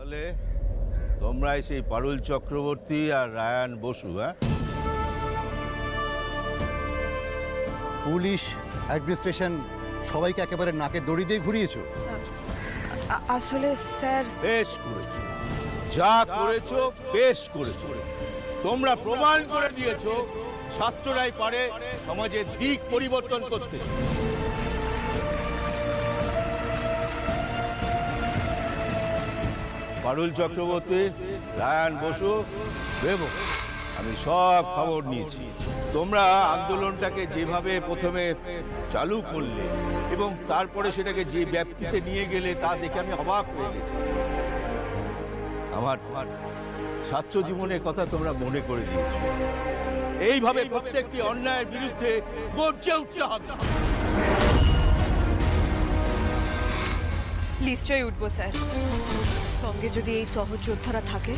তাহলে তোমরাই সেই পারুল চক্রবর্তী আর রায়ান বসু? হ্যাঁ, পুলিশ, অ্যাডমিনিস্ট্রেশন সবাইকে একেবারে নাকে দড়ি দিয়ে ঘুরিয়েছো। আসলে স্যার, বেশ করেছো, যা করেছো বেশ করেছো। তোমরা প্রমাণ করে দিয়েছো ছাত্ররাই পারে সমাজের দিক পরিবর্তন করতে। পারুল চক্রবর্তী, রায়ান বসু, দেব, আমি সব খবর নিয়েছি। তোমরা আন্দোলনটাকে যেভাবে প্রথমে চালু করলে এবং তারপরে সেটাকে যে ব্যাপ্তিতে নিয়ে গেলে তা দেখে আমি অবাক হয়ে গেছি। আমার ছাত্র জীবনের কথা তোমরা মনে করে দিয়েছ। এইভাবে প্রত্যেকটি অন্যায়ের বিরুদ্ধে গর্জে উঠতে হবে। নিশ্চয়ই উঠবো স্যার। সঙ্গে যদি এই সহযোদ্ধারা থাকে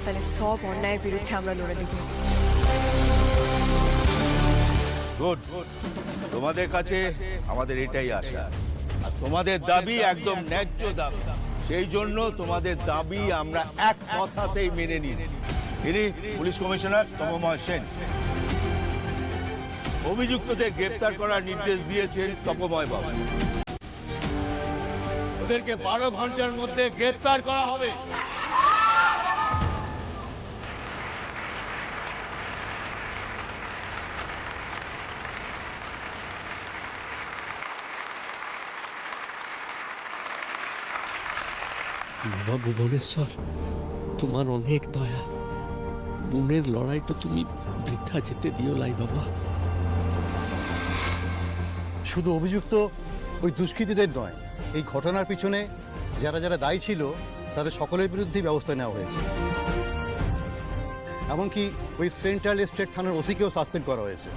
তাহলে সব অন্যায়ের বিরুদ্ধে আমরা লড়ে দেব। গুড, তোমাদের কাছে আমাদের এটাই আশা। আর তোমাদের দাবি একদম ন্যায্য দাবি, সেই জন্য তোমাদের দাবি আমরা এক কথাতেই মেনে নিয়েছি। তিনি পুলিশ কমিশনার তপময় সেন। অভিযুক্তদের গ্রেপ্তার করার নির্দেশ দিয়েছেন তপময় বাবু। ওদেরকে 12 ঘন্টার মধ্যে গ্রেপ্তার করা হবে। বাবা ভুবনেশ্বর, তোমার অনেক দয়া। বোনের লড়াইটা তুমি বৃথা যেতে দিও লাই বাবা। শুধু অভিযুক্ত ওই দুষ্কৃতীদের নয়, এই ঘটনার পিছনে যারা যারা দায়ী ছিল তাদের সকলের বিরুদ্ধেই ব্যবস্থা নেওয়া হয়েছে। এমনকি ওই সেন্ট্রাল স্টেট থানার ওসিকেও সাসপেন্ড করা হয়েছে।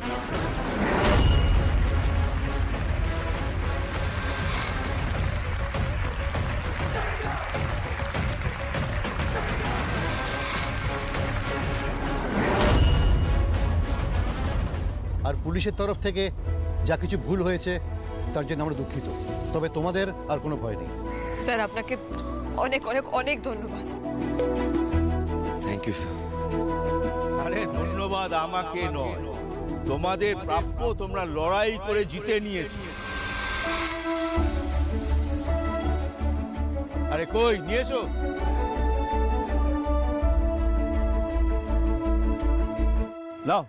আর পুলিশের তরফ থেকে যা কিছু ভুল হয়েছে তার জন্য আমরা দুঃখিত, তবে তোমাদের আর কোনো ভয় নেই। স্যার, আপনাকে অনেক অনেক অনেক ধন্যবাদ। Thank you sir. আরে ধন্যবাদ আমাকে নয়, তোমাদের প্রাপ্য তোমরা লড়াই করে জিতে নিয়েছো। আরে কই নিয়েছো? নাও